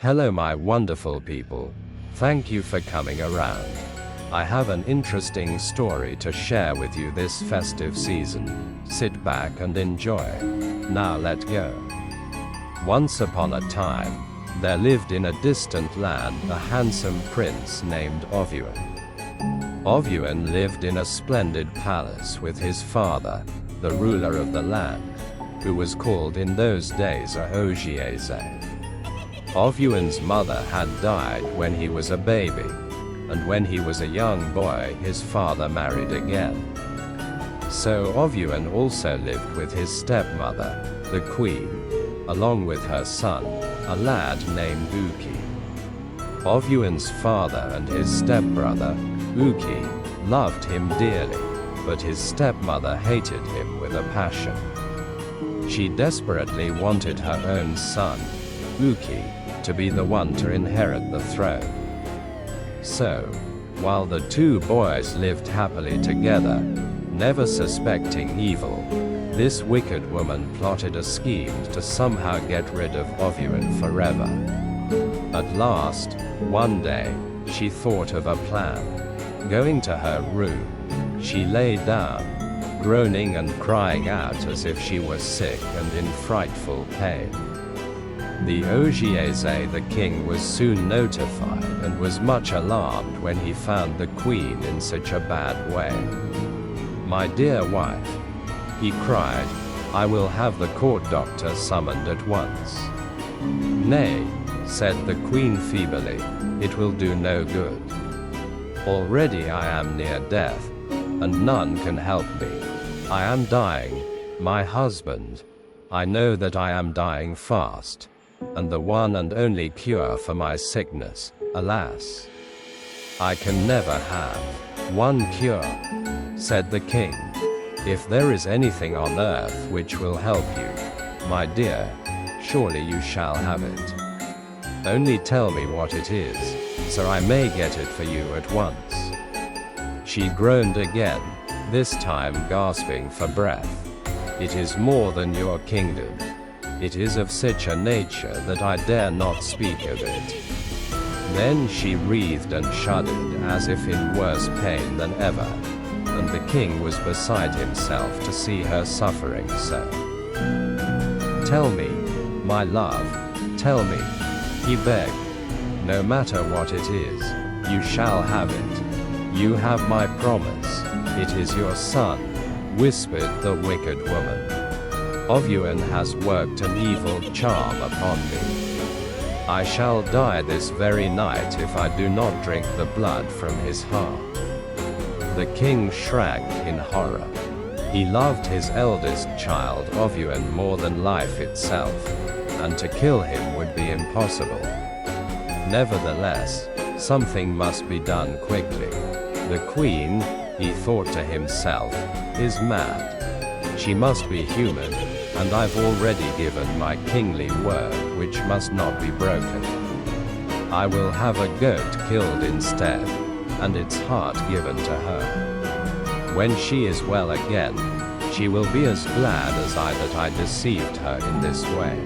Hello my wonderful people. Thank you for coming around. I have an interesting story to share with you this festive season. Sit back and enjoy. Now let's go. Once upon a time, there lived in a distant land a handsome prince named Ovyuan. Ovyuan lived in a splendid palace with his father, the ruler of the land, who was called in those days a Ogiese. Ovyuan's mother had died when he was a baby, and when he was a young boy his father married again. So Ovyuan also lived with his stepmother, the queen, along with her son, a lad named Uki. Ovyuan's father and his stepbrother, Uki, loved him dearly, but his stepmother hated him with a passion. She desperately wanted her own son, Uki, to be the one to inherit the throne. So, while the two boys lived happily together, never suspecting evil, this wicked woman plotted a scheme to somehow get rid of Ovyuan forever. At last, one day, she thought of a plan. Going to her room, she lay down, groaning and crying out as if she was sick and in frightful pain. The Ogiese, the king, was soon notified and was much alarmed when he found the queen in such a bad way. "My dear wife," he cried, "I will have the court doctor summoned at once." "Nay," said the queen feebly, "it will do no good. Already I am near death, and none can help me. I am dying, my husband. I know that I am dying fast, and the one and only cure for my sickness, alas, I can never have one cure," said the king. "If there is anything on earth which will help you, my dear, surely you shall have it. Only tell me what it is, so I may get it for you at once." She groaned again, this time gasping for breath. "It is more than your kingdom. It is of such a nature that I dare not speak of it." Then she writhed and shuddered as if in worse pain than ever, and the king was beside himself to see her suffering so. "Tell me, my love, tell me," he begged. "No matter what it is, you shall have it. You have my promise. It is your son," whispered the wicked woman. "Ovyuan has worked an evil charm upon me. I shall die this very night if I do not drink the blood from his heart." The king shrank in horror. He loved his eldest child Ovyuan more than life itself, and to kill him would be impossible. Nevertheless, something must be done quickly. The queen, he thought to himself, is mad. She must be human, and I've already given my kingly word which must not be broken. I will have a goat killed instead, and its heart given to her. When she is well again, she will be as glad as I that I deceived her in this way.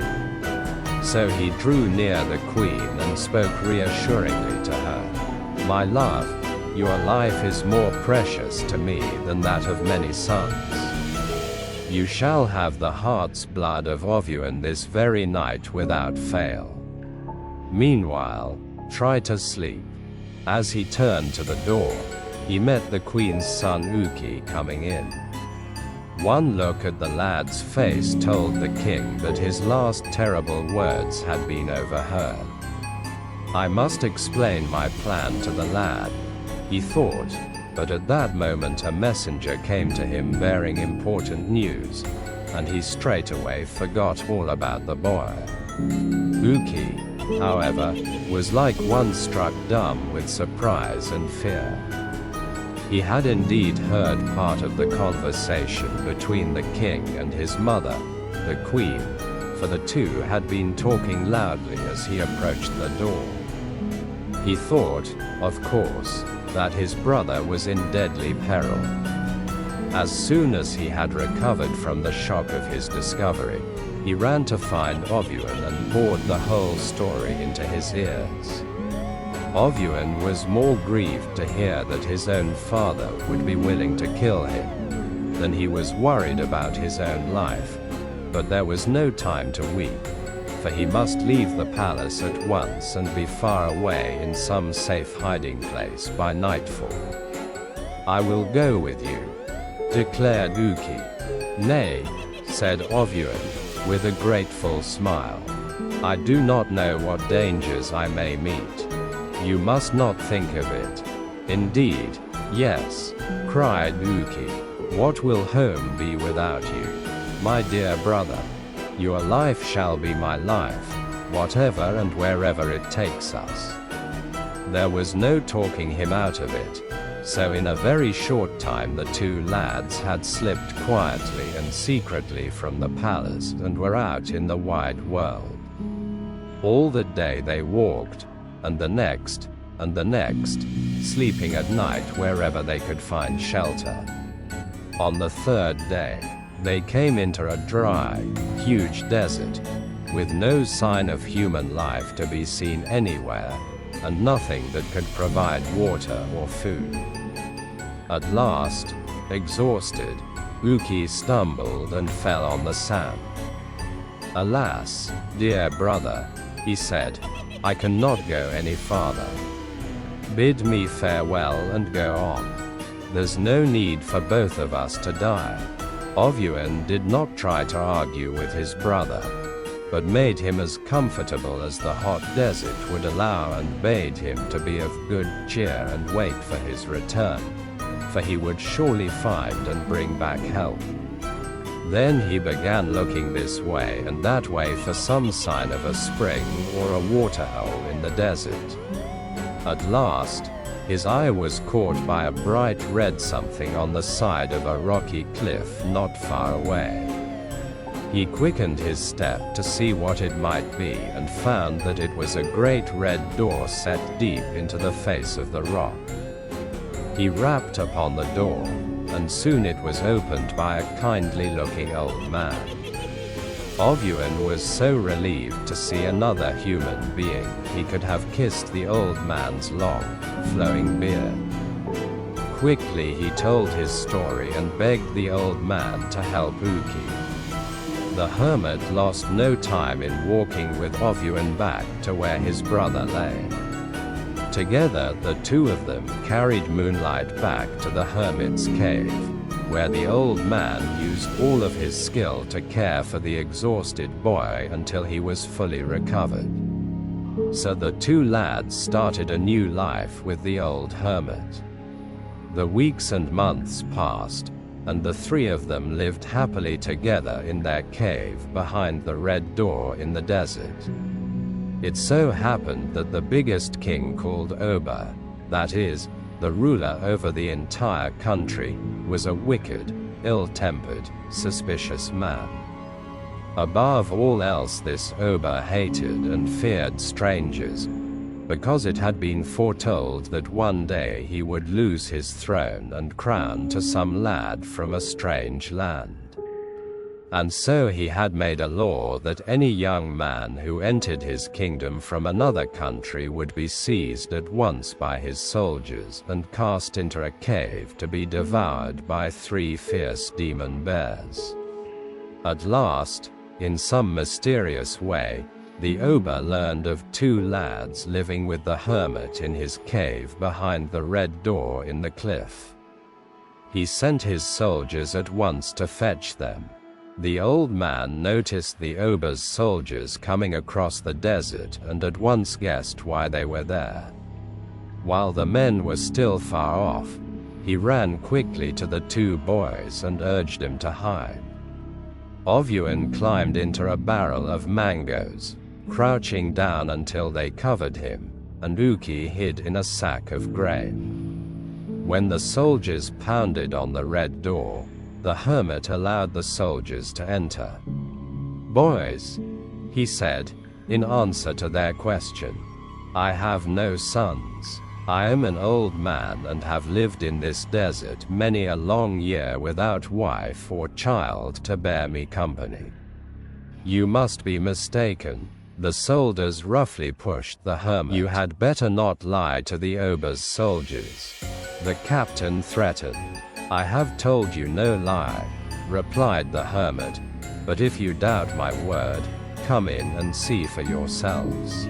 So he drew near the queen and spoke reassuringly to her. "My love, your life is more precious to me than that of many sons. You shall have the heart's blood of Ovyuan this very night without fail. Meanwhile, try to sleep." As he turned to the door, he met the queen's son Uki coming in. One look at the lad's face told the king that his last terrible words had been overheard. "I must explain my plan to the lad," he thought, but at that moment a messenger came to him bearing important news, and he straightway forgot all about the boy. Uki, however, was like one struck dumb with surprise and fear. He had indeed heard part of the conversation between the king and his mother, the queen, for the two had been talking loudly as he approached the door. He thought, of course, that his brother was in deadly peril. As soon as he had recovered from the shock of his discovery, he ran to find Ovyuan and poured the whole story into his ears. Ovyuan was more grieved to hear that his own father would be willing to kill him than he was worried about his own life, but there was no time to weep, for he must leave the palace at once and be far away in some safe hiding place by nightfall. "I will go with you," declared Uki. "Nay," said Ovyuan, with a grateful smile. "I do not know what dangers I may meet. You must not think of it." "Indeed, yes," cried Uki. "What will home be without you, my dear brother? Your life shall be my life, whatever and wherever it takes us." There was no talking him out of it, so in a very short time the two lads had slipped quietly and secretly from the palace and were out in the wide world. All that day they walked, and the next, sleeping at night wherever they could find shelter. On the third day, they came into a dry, huge desert, with no sign of human life to be seen anywhere, and nothing that could provide water or food. At last, exhausted, Uki stumbled and fell on the sand. "Alas, dear brother," he said, "I cannot go any farther. Bid me farewell and go on. There's no need for both of us to die." Ovyuan did not try to argue with his brother, but made him as comfortable as the hot desert would allow and bade him to be of good cheer and wait for his return, for he would surely find and bring back help. Then he began looking this way and that way for some sign of a spring or a waterhole in the desert. At last, his eye was caught by a bright red something on the side of a rocky cliff not far away. He quickened his step to see what it might be and found that it was a great red door set deep into the face of the rock. He rapped upon the door, and soon it was opened by a kindly-looking old man. Ovyuan was so relieved to see another human being, he could have kissed the old man's long, flowing beard. Quickly he told his story and begged the old man to help Uki. The hermit lost no time in walking with Ovyuan back to where his brother lay. Together the two of them carried Moonlight back to the hermit's cave, where the old man used all of his skill to care for the exhausted boy until he was fully recovered. So the two lads started a new life with the old hermit. The weeks and months passed, and the three of them lived happily together in their cave behind the red door in the desert. It so happened that the biggest king called Oba, that is, the ruler over the entire country, was a wicked, ill-tempered, suspicious man. Above all else, this Oba hated and feared strangers, because it had been foretold that one day he would lose his throne and crown to some lad from a strange land. And so he had made a law that any young man who entered his kingdom from another country would be seized at once by his soldiers and cast into a cave to be devoured by 3 fierce demon bears. At last, in some mysterious way, the Oba learned of 2 lads living with the hermit in his cave behind the red door in the cliff. He sent his soldiers at once to fetch them. The old man noticed the Oba's soldiers coming across the desert and at once guessed why they were there. While the men were still far off, he ran quickly to the 2 boys and urged them to hide. Ovyuan climbed into a barrel of mangoes, crouching down until they covered him, and Uki hid in a sack of grain. When the soldiers pounded on the red door, the hermit allowed the soldiers to enter. "Boys," he said, in answer to their question, "I have no sons. I am an old man and have lived in this desert many a long year without wife or child to bear me company. You must be mistaken. The soldiers roughly pushed the hermit. You had better not lie to the Ober's soldiers, the captain threatened. I have told you no lie, replied the hermit, but if you doubt my word, come in and see for yourselves.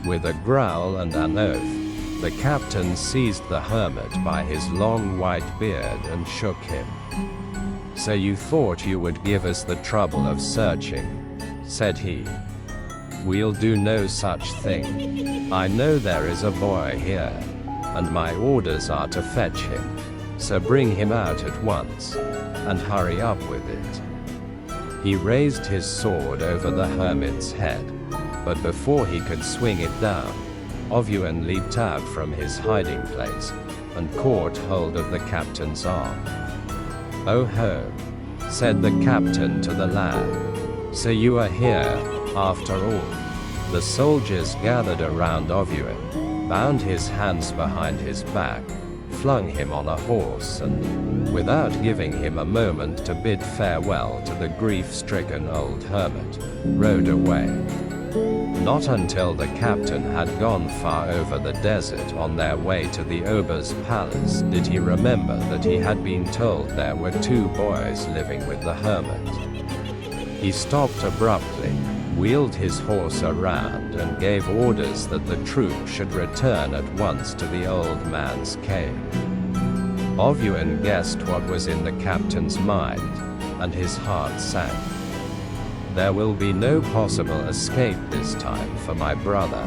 With a growl and an oath, the captain seized the hermit by his long white beard and shook him. So you thought you would give us the trouble of searching, said he. We'll do no such thing. I know there is a boy here, and my orders are to fetch him, so bring him out at once, and hurry up with it. He raised his sword over the hermit's head, but before he could swing it down, Ovyuan leaped out from his hiding place, and caught hold of the captain's arm. Oh ho, said the captain to the lad. So you are here, after all. The soldiers gathered around Ovyuan, bound his hands behind his back, flung him on a horse and, without giving him a moment to bid farewell to the grief-stricken old hermit, rode away. Not until the captain had gone far over the desert on their way to the Ober's palace did he remember that he had been told there were 2 boys living with the hermit. He stopped abruptly, wheeled his horse around and gave orders that the troop should return at once to the old man's cave. Ovyuan guessed what was in the captain's mind, and his heart sank. There will be no possible escape this time for my brother,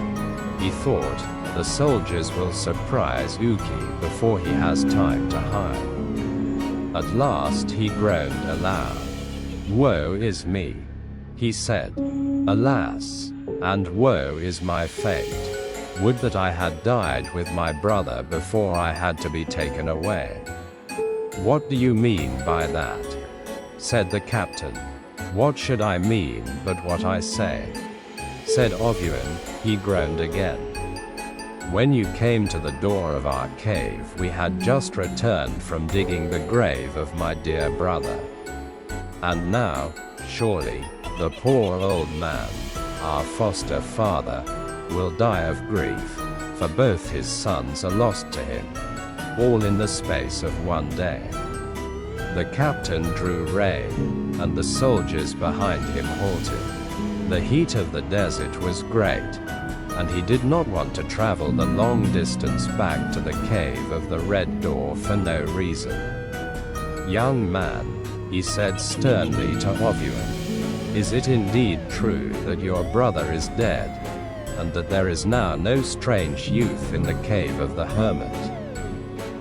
he thought. The soldiers will surprise Uki before he has time to hide. At last he groaned aloud. Woe is me, he said. Alas, and woe is my fate. Would that I had died with my brother before I had to be taken away. What do you mean by that? Said the captain. What should I mean but what I say? Said Ovyuan. He groaned again. When you came to the door of our cave, we had just returned from digging the grave of my dear brother. And now, surely, the poor old man, our foster father, will die of grief, for both his sons are lost to him, all in the space of one day. The captain drew rein, and the soldiers behind him halted. The heat of the desert was great, and he did not want to travel the long distance back to the cave of the Red Door for no reason. Young man, he said sternly to Ovyuan, is it indeed true that your brother is dead, and that there is now no strange youth in the cave of the hermit?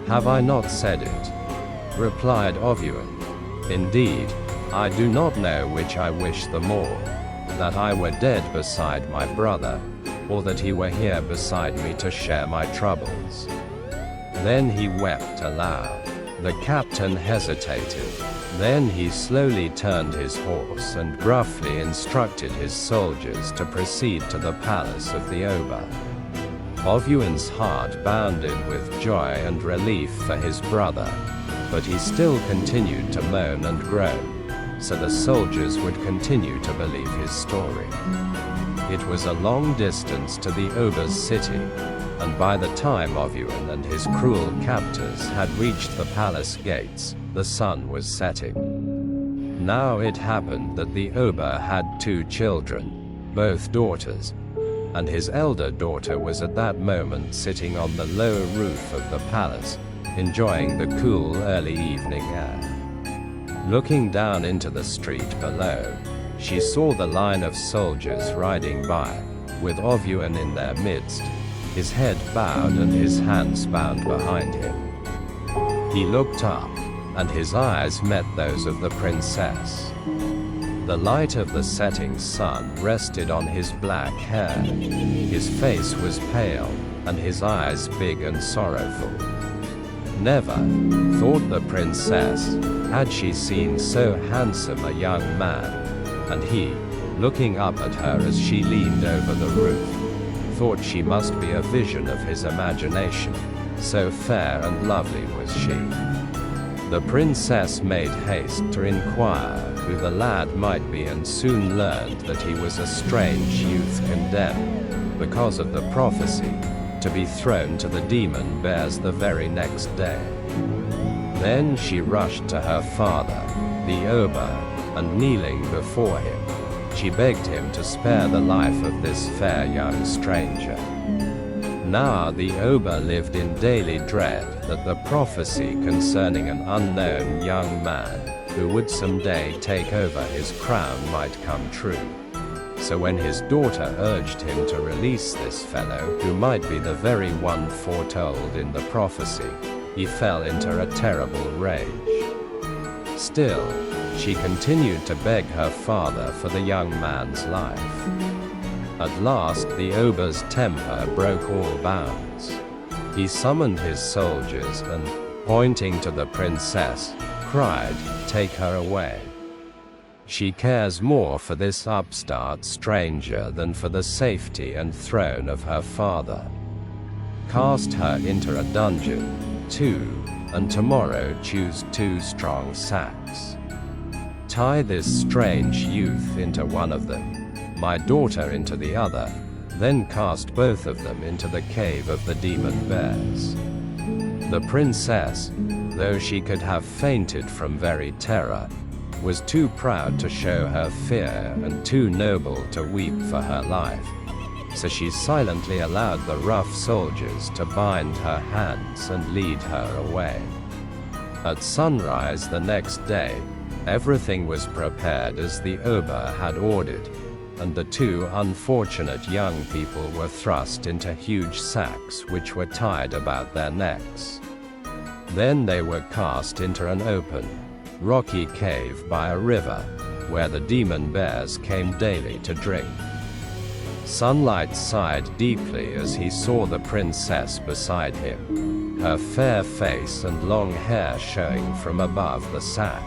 Have I not said it? Replied Ovyuan. Indeed, I do not know which I wish the more, that I were dead beside my brother, or that he were here beside me to share my troubles. Then he wept aloud. The captain hesitated. Then he slowly turned his horse and gruffly instructed his soldiers to proceed to the palace of the Ober. Ovyuan's heart bounded with joy and relief for his brother, but he still continued to moan and groan, so the soldiers would continue to believe his story. It was a long distance to the Ober's city, and by the time Ovyuan and his cruel captors had reached the palace gates, the sun was setting. Now it happened that the Ober had 2 children, both daughters, and his elder daughter was at that moment sitting on the lower roof of the palace, enjoying the cool early evening air. Looking down into the street below, she saw the line of soldiers riding by, with Ovyuan in their midst, his head bowed and his hands bound behind him. He looked up, and his eyes met those of the princess. The light of the setting sun rested on his black hair. His face was pale, and his eyes big and sorrowful. Never, thought the princess, had she seen so handsome a young man, and he, looking up at her as she leaned over the roof, thought she must be a vision of his imagination, so fair and lovely was she. The princess made haste to inquire who the lad might be, and soon learned that he was a strange youth condemned, because of the prophecy, to be thrown to the demon bears the very next day. Then she rushed to her father, the Oba, and kneeling before him, she begged him to spare the life of this fair young stranger. Now the Oba lived in daily dread that the prophecy concerning an unknown young man, who would someday take over his crown, might come true. So when his daughter urged him to release this fellow, who might be the very one foretold in the prophecy, he fell into a terrible rage. Still, she continued to beg her father for the young man's life. At last the Oba's temper broke all bounds. He summoned his soldiers and, pointing to the princess, cried, "Take her away. She cares more for this upstart stranger than for the safety and throne of her father. Cast her into a dungeon, too, and tomorrow choose 2 strong sacks. Tie this strange youth into one of them, my daughter into the other, then cast both of them into the cave of the demon bears." The princess, though she could have fainted from very terror, was too proud to show her fear and too noble to weep for her life, so she silently allowed the rough soldiers to bind her hands and lead her away. At sunrise the next day, everything was prepared as the Oba had ordered, and the 2 unfortunate young people were thrust into huge sacks which were tied about their necks. Then they were cast into an open, rocky cave by a river, where the demon bears came daily to drink. Sunlight sighed deeply as he saw the princess beside him, her fair face and long hair showing from above the sack.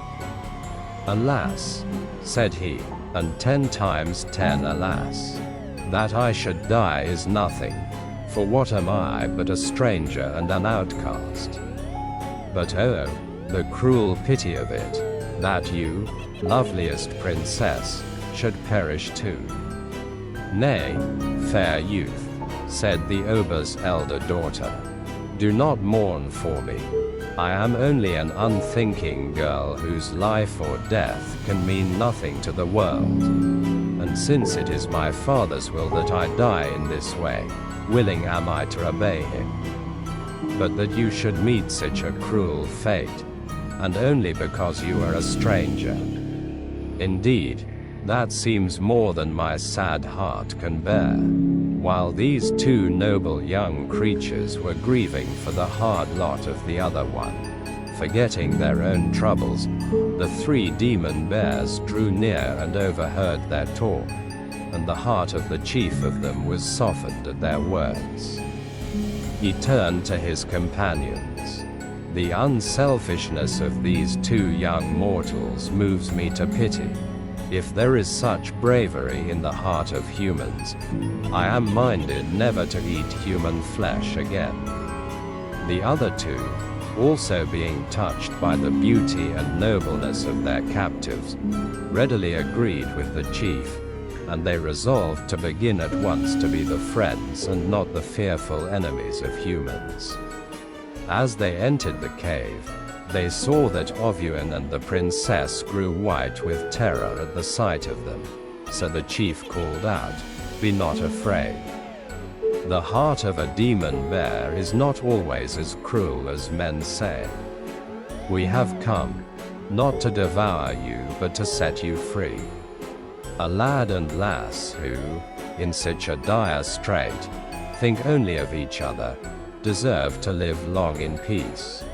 "Alas," said he, "and 10 times 10 alas, that I should die is nothing, for what am I but a stranger and an outcast? But oh, the cruel pity of it, that you, loveliest princess, should perish too." "Nay, fair youth," said the Oba's elder daughter, "do not mourn for me. I am only an unthinking girl whose life or death can mean nothing to the world. And since it is my father's will that I die in this way, willing am I to obey him. But that you should meet such a cruel fate, and only because you are a stranger. Indeed, that seems more than my sad heart can bear." While these 2 noble young creatures were grieving for the hard lot of the other one, forgetting their own troubles, the 3 demon bears drew near and overheard their talk, and the heart of the chief of them was softened at their words. He turned to his companions. "The unselfishness of these 2 young mortals moves me to pity. If there is such bravery in the heart of humans, I am minded never to eat human flesh again." The other 2, also being touched by the beauty and nobleness of their captives, readily agreed with the chief, and they resolved to begin at once to be the friends and not the fearful enemies of humans. As they entered the cave, they saw that Ovuin and the princess grew white with terror at the sight of them, so the chief called out, "Be not afraid. The heart of a demon bear is not always as cruel as men say. We have come, not to devour you but to set you free." A lad and lass who, in such a dire strait, think only of each other, deserve to live long in peace.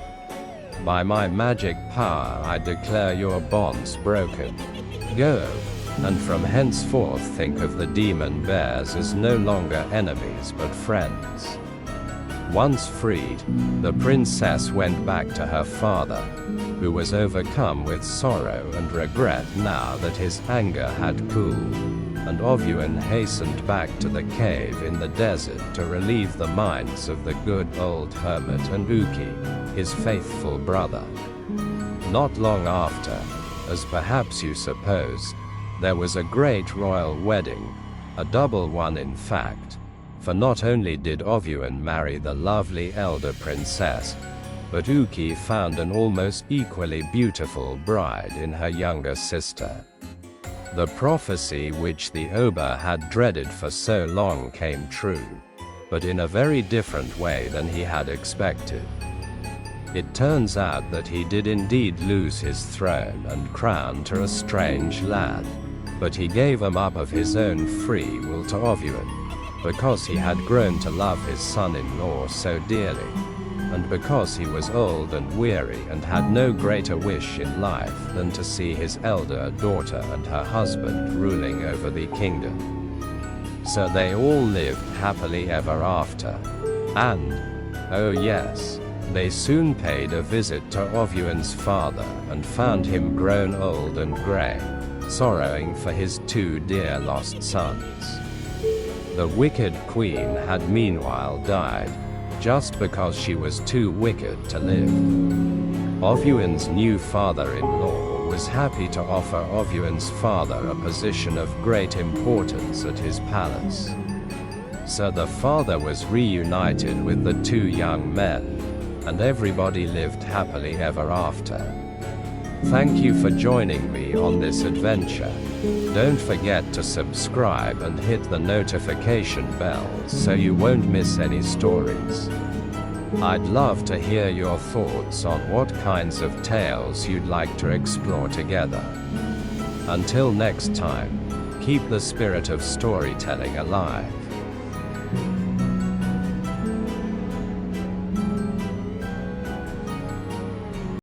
By my magic power I declare your bonds broken. Go, and from henceforth think of the demon bears as no longer enemies but friends. Once freed, the princess went back to her father, who was overcome with sorrow and regret now that his anger had cooled, and Ovuin hastened back to the cave in the desert to relieve the minds of the good old hermit and Uki, his faithful brother. Not long after, as perhaps you suppose, there was a great royal wedding, a double one in fact, for not only did Ovyuan marry the lovely elder princess, but Uki found an almost equally beautiful bride in her younger sister. The prophecy which the Oba had dreaded for so long came true, but in a very different way than he had expected. It turns out that he did indeed lose his throne and crown to a strange lad, but he gave him up of his own free will to Ovyuan, because he had grown to love his son-in-law so dearly, and because he was old and weary and had no greater wish in life than to see his elder daughter and her husband ruling over the kingdom. So they all lived happily ever after, and, oh yes, they soon paid a visit to Ovyuan's father and found him grown old and grey, sorrowing for his 2 dear lost sons. The wicked queen had meanwhile died, just because she was too wicked to live. Ovyuan's new father-in-law was happy to offer Ovyuan's father a position of great importance at his palace. So the father was reunited with the 2 young men, and everybody lived happily ever after. Thank you for joining me on this adventure. Don't forget to subscribe and hit the notification bell so you won't miss any stories. I'd love to hear your thoughts on what kinds of tales you'd like to explore together. Until next time, keep the spirit of storytelling alive.